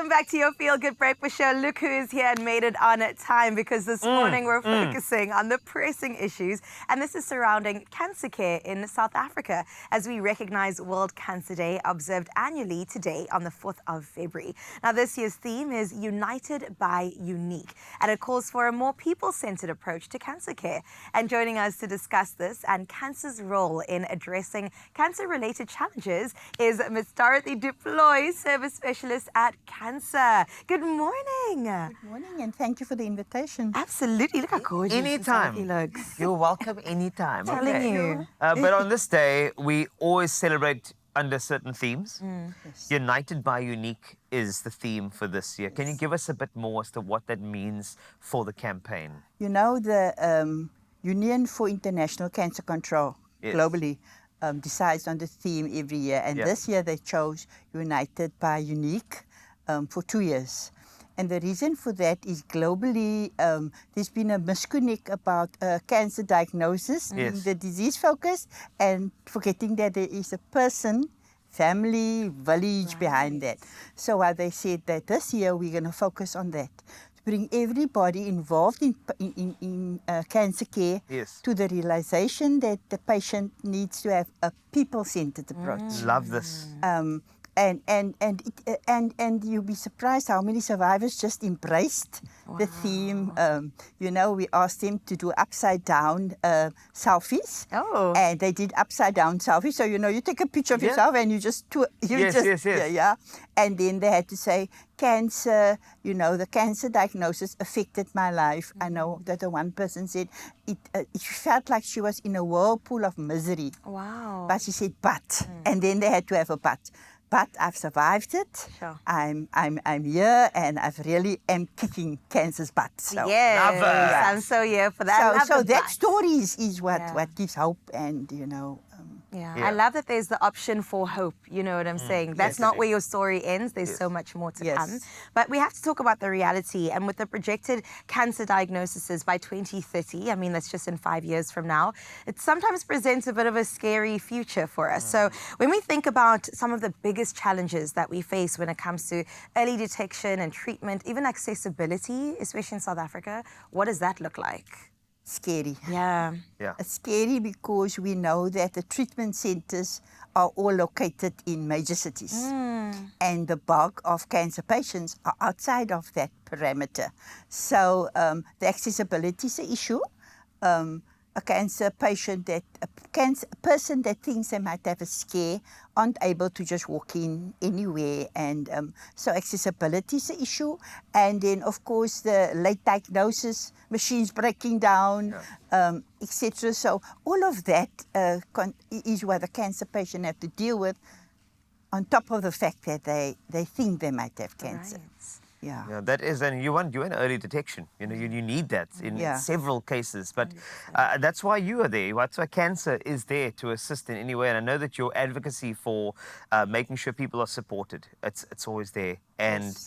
back to your Feel Good Breakfast Show. Look who is here and made it on time, because this morning we're focusing on the pressing issues, and this is surrounding cancer care in South Africa as we recognize World Cancer Day, observed annually today on the 4th of February. Now, this year's theme is United by Unique, and it calls for a more people-centered approach to cancer care. And joining us to discuss this and cancer's role in addressing cancer-related challenges is Ms. Dorothy Duploy, Service Specialist at Cancer. Good morning. Good morning, and thank you for the invitation. Absolutely. Look how gorgeous Anytime. he looks. You're welcome anytime. Telling you. But on this day, we always celebrate under certain themes. Yes. United by Unique is the theme for this year. Can you give us a bit more as to what that means for the campaign? You know, the Union for International Cancer Control Yes. globally decides on the theme every year, and this year they chose United by Unique for 2 years. And the reason for that is globally there's been a misconnect about cancer diagnosis, the disease focus, and forgetting that there is a person, family, village behind that. So they said that this year we're going to focus on that, to bring everybody involved in cancer care to the realization that the patient needs to have a people-centered approach. Love this. And you'll be surprised how many survivors just embraced the theme. You know, we asked them to do upside down selfies. Oh. And they did upside down selfies. So, you know, you take a picture of yourself and you just Yes. yeah. And then they had to say, cancer, you know, the cancer diagnosis affected my life. I know that the one person said it felt like she was in a whirlpool of misery. Wow. But she said, but. And then they had to have a but. But I've survived it. Sure. I'm here, and I really am kicking cancer's butt. So. Yes, Love it. I'm so here for that. So that story is what gives hope, and you know. I love that there's the option for hope. You know what I'm saying? That's not where your story ends. There's so much more to come. But we have to talk about the reality. And with the projected cancer diagnoses by 2030, I mean, that's just in 5 years from now, it sometimes presents a bit of a scary future for us. So when we think about some of the biggest challenges that we face when it comes to early detection and treatment, even accessibility, especially in South Africa, what does that look like? Scary. Yeah. It's scary because we know that the treatment centers are all located in major cities. And the bulk of cancer patients are outside of that parameter. So the accessibility is an issue. A cancer patient a person that thinks they might have a scare aren't able to just walk in anywhere, and so accessibility is an issue. And then of course the late diagnosis, machines breaking down, etc. So all of that is what the cancer patient have to deal with, on top of the fact that they think they might have cancer. Right. Yeah, That is, and you want early detection. You know, you need that in several cases. But that's why you are there. That's why cancer is there to assist in any way. And I know that your advocacy for making sure people are supported, it's always there. And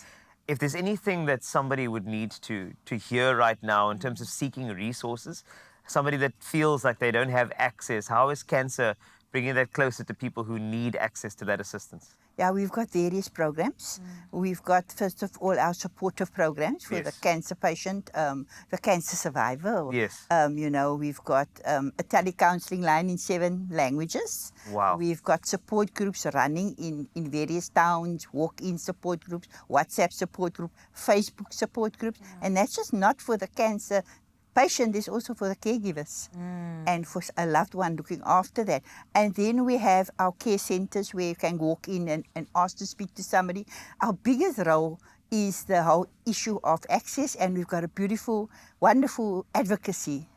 if there's anything that somebody would need to hear right now in terms of seeking resources, somebody that feels like they don't have access, how is cancer bringing that closer to people who need access to that assistance? Yeah, we've got various programs. We've got, first of all, our supportive programs for the cancer patient, the cancer survivor. You know, we've got a telecounseling line in 7 languages. Wow. We've got support groups running in various towns, walk-in support groups, WhatsApp support group, Facebook support groups. And that's just not for the cancer patient, is also for the caregivers and for a loved one looking after that. And then we have our care centers where you can walk in and ask to speak to somebody. Our biggest role is the whole issue of access, and we've got a beautiful, wonderful advocacy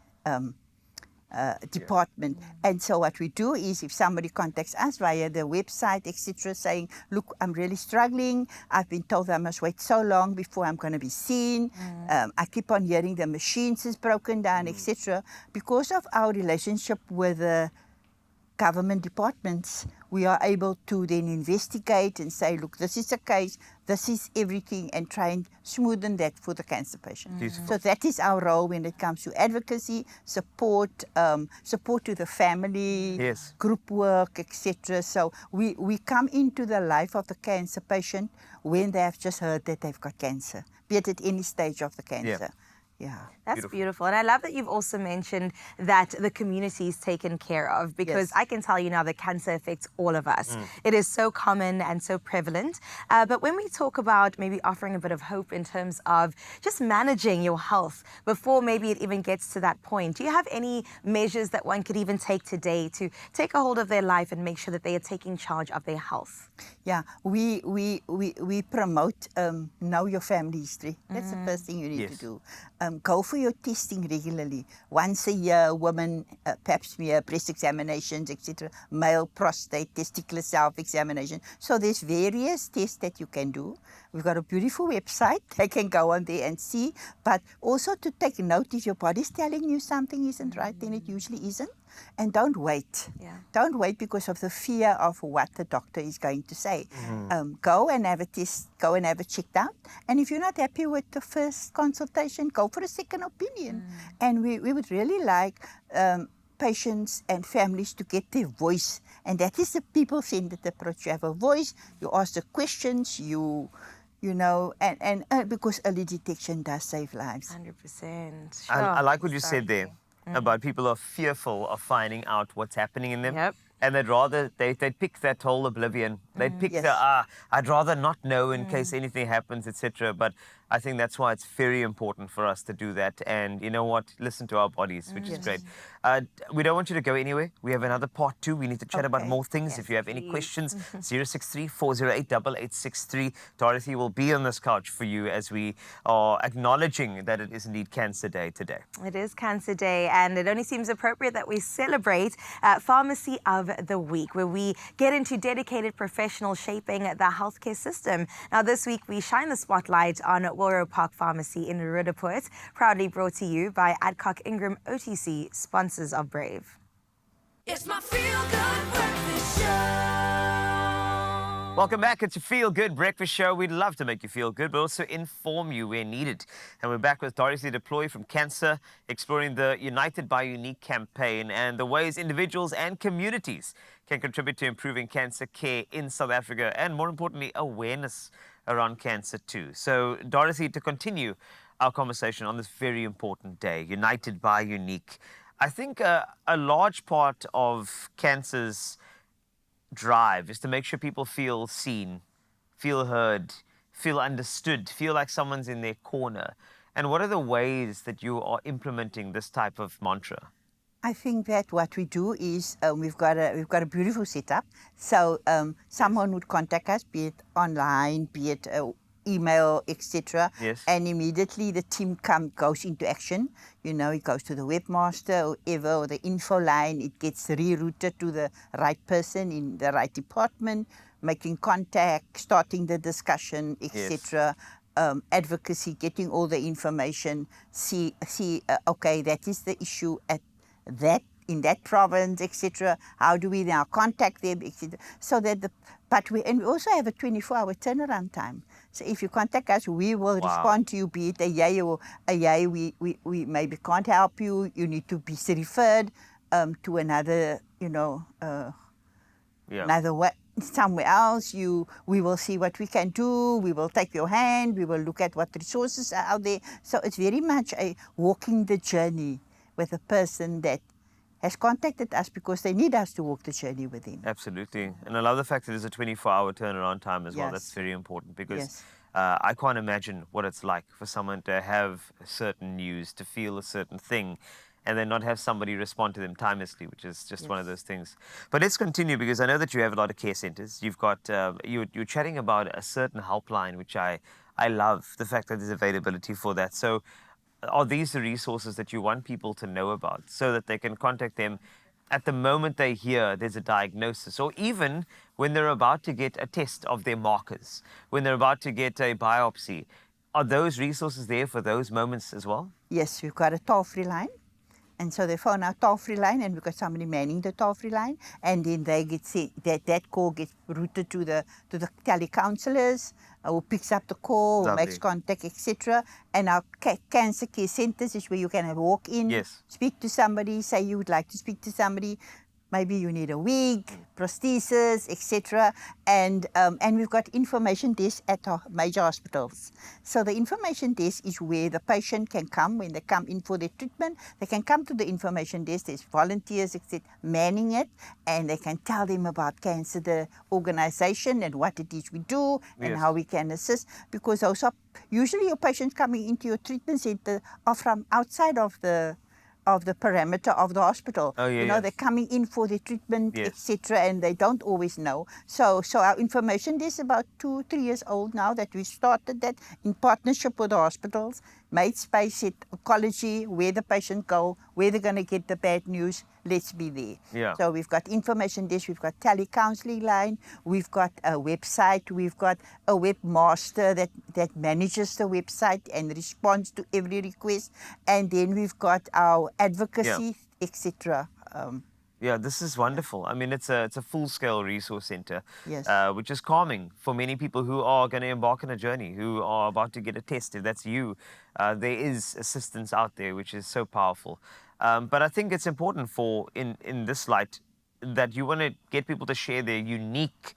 department. And so what we do is, if somebody contacts us via the website, etc., saying, look, I'm really struggling, I've been told I must wait so long before I'm going to be seen, I keep on hearing the machines is broken down, etc., because of our relationship with the government departments, we are able to then investigate and say, look, this is a case, this is everything, and try and smoothen that for the cancer patient. Beautiful. So that is our role when it comes to advocacy, support, support to the family, Yes. group work, etc. So we come into the life of the cancer patient when they have just heard that they've got cancer, be it at any stage of the cancer. Yeah. That's beautiful. And I love that you've also mentioned that the community is taken care of, because I can tell you now that cancer affects all of us. It is so common and so prevalent. But when we talk about maybe offering a bit of hope in terms of just managing your health before maybe it even gets to that point, do you have any measures that one could even take today to take a hold of their life and make sure that they are taking charge of their health? Yeah, we promote know your family history. That's the first thing you need to do. Go for your testing regularly. Once a year, women pap smear, breast examinations, etc. Male prostate, testicular self-examination. So there's various tests that you can do. We've got a beautiful website. They can go on there and see. But also to take note, if your body's telling you something isn't right, then it usually isn't. And don't wait. Don't wait because of the fear of what the doctor is going to say. Go and have a test, go and have it checked out. And if you're not happy with the first consultation, go for a second opinion. And we would really like patients and families to get their voice. And that is the people-centered approach. You have a voice, you ask the questions, you know, and because early detection does save lives. 100%. I like what you said there about people are fearful of finding out what's happening in them. And they'd rather, they'd pick that whole oblivion. They'd pick the, I'd rather not know in case anything happens, etc. But I think that's why it's very important for us to do that. And you know what? Listen to our bodies, which is great. We don't want you to go anywhere. We have another part 2. We need to chat about more things. If you have any questions, 063-408-8863. Dorothy will be on this couch for you as we are acknowledging that it is indeed Cancer Day today. It is Cancer Day, and it only seems appropriate that we celebrate Pharmacy of the Week, where we get into dedicated professionals shaping the healthcare system. Now, this week we shine the spotlight on Willow Park Pharmacy in Roodepoort, proudly brought to you by Adcock Ingram OTC, sponsors of Brave. It's my feel-good breakfast show. Welcome back. It's a Feel Good Breakfast Show. We'd love to make you feel good, but also inform you where needed. And we're back with Dorothy Deploy from Cancer, exploring the United by Unique campaign and the ways individuals and communities can contribute to improving cancer care in South Africa, and more importantly, awareness around cancer too. So, Dorothy, to continue our conversation on this very important day, United by Unique, I think a large part of cancer's drive is to make sure people feel seen, feel heard, feel understood, feel like someone's in their corner. And what are the ways that you are implementing this type of mantra? I think that what we do is we've got a beautiful setup. So someone would contact us, be it online, be it email, etc. And immediately the team goes into action. You know, it goes to the webmaster or whoever, or the info line. It gets rerouted to the right person in the right department, making contact, starting the discussion, etc. Advocacy, getting all the information. Okay, that is the issue at that in that province, etc. How do we now contact them, etc. So that we also have a 24-hour turnaround time. So if you contact us, we will respond to you, be it a yay or a yay. We maybe can't help you. You need to be referred to another, another way, somewhere else. We will see what we can do. We will take your hand. We will look at what resources are out there. So it's very much a walking the journey with a person that has contacted us because they need us to walk the journey with them. Absolutely. And I love the fact that there's a 24-hour turnaround time as well. That's very important because I can't imagine what it's like for someone to have a certain news, to feel a certain thing, and then not have somebody respond to them timelessly, which is just one of those things. But let's continue, because I know that you have a lot of care centers. You've got, you're chatting about a certain helpline, which I love, the fact that there's availability for that. So are these the resources that you want people to know about so that they can contact them at the moment they hear there's a diagnosis, or even when they're about to get a test of their markers, when they're about to get a biopsy? Are those resources there for those moments as well? Yes, we've got a toll-free line. And so they phone our toll-free line, and we've got somebody manning the toll-free line, and then they get that call gets routed to the telecounselors, who picks up the call, who makes contact, etc. And our cancer care centers is where you can walk in, Yes. speak to somebody, say you would like to speak to somebody. Maybe you need a wig, prosthesis, etc. And we've got information desk at our major hospitals. So the information desk is where the patient can come when they come in for their treatment. They can come to the information desk. There's volunteers, etc., manning it, and they can tell them about cancer, the organization, and what it is we do, and how we can assist. Because those are usually your patients coming into your treatment center are from outside of the parameter of the hospital. Oh, yeah, you know, yeah. they're coming in for their treatment, Yes. etc., and they don't always know. So our information is about 2-3 years old now that we started that in partnership with the hospitals, made space at oncology, where the patient go, where they're going to get the bad news, let's be there. Yeah. So we've got information desk, we've got telecounseling line, we've got a website, we've got a webmaster that manages the website and responds to every request, and then we've got our advocacy, etc. Yeah, this is wonderful. I mean, it's a full-scale resource center, Yes. which is calming for many people who are going to embark on a journey, who are about to get a test. If that's you, there is assistance out there, which is so powerful. But I think it's important in this light that you want to get people to share their unique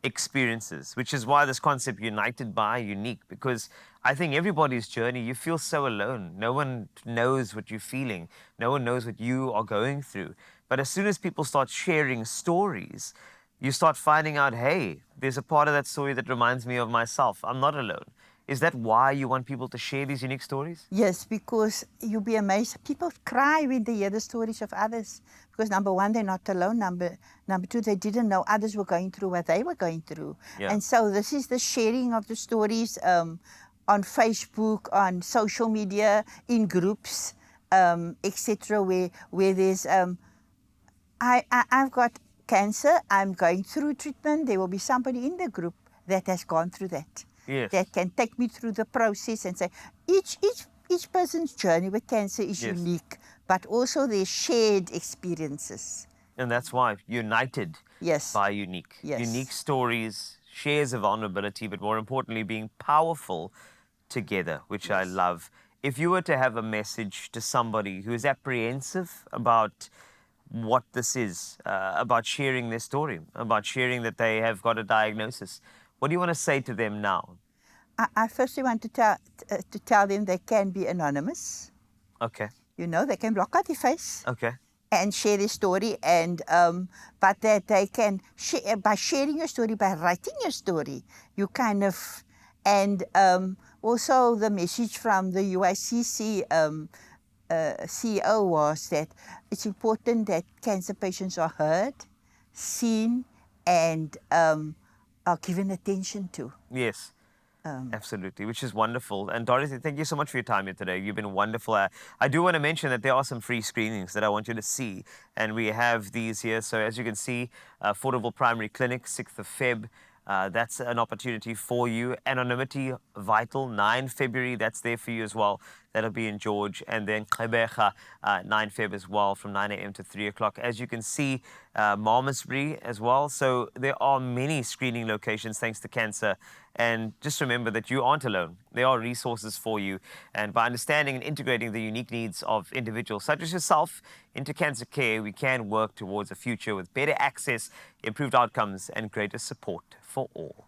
experiences, which is why this concept United by Unique, because I think everybody's journey, you feel so alone. No one knows what you're feeling. No one knows what you are going through. But as soon as people start sharing stories, you start finding out, hey, there's a part of that story that reminds me of myself. I'm not alone. Is that why you want people to share these unique stories? Yes, because you'll be amazed. People cry when they hear the stories of others. Because number one, they're not alone. Number two, they didn't know others were going through what they were going through. Yeah. And so this is the sharing of the stories on Facebook, on social media, in groups, etc., where there's I've got cancer. I'm going through treatment. There will be somebody in the group that has gone through that. Yes. That can take me through the process and say each person's journey with cancer is Yes. unique, but also their shared experiences. And that's why United Yes. by Unique. Yes. Unique stories, shares of vulnerability, but more importantly, being powerful together, which I love. If you were to have a message to somebody who is apprehensive about what this is, about sharing their story, about sharing that they have got a diagnosis, what do you want to say to them now? I firstly want to tell them they can be anonymous. Okay, You know, they can block out their face okay. and share their story, and but that they can share by sharing your story, by writing your story, you kind of, and also the message from the UICC CEO was that it's important that cancer patients are heard, seen, and are given attention to. Yes. Absolutely, which is wonderful. And Dorothy, thank you so much for your time here today. You've been wonderful. I do want to mention that there are some free screenings that I want you to see. And we have these here. So as you can see, Affordable Primary Clinic, 6th of Feb. That's an opportunity for you. Anonymity Vital, 9 February. That's there for you as well. That'll be in George. And then Klebecha, 9 Feb as well, from 9 a.m. to 3 o'clock. As you can see, Malmesbury as well. So there are many screening locations thanks to cancer. And just remember that you aren't alone. There are resources for you. And by understanding and integrating the unique needs of individuals such as yourself into cancer care, we can work towards a future with better access, improved outcomes, and greater support for all.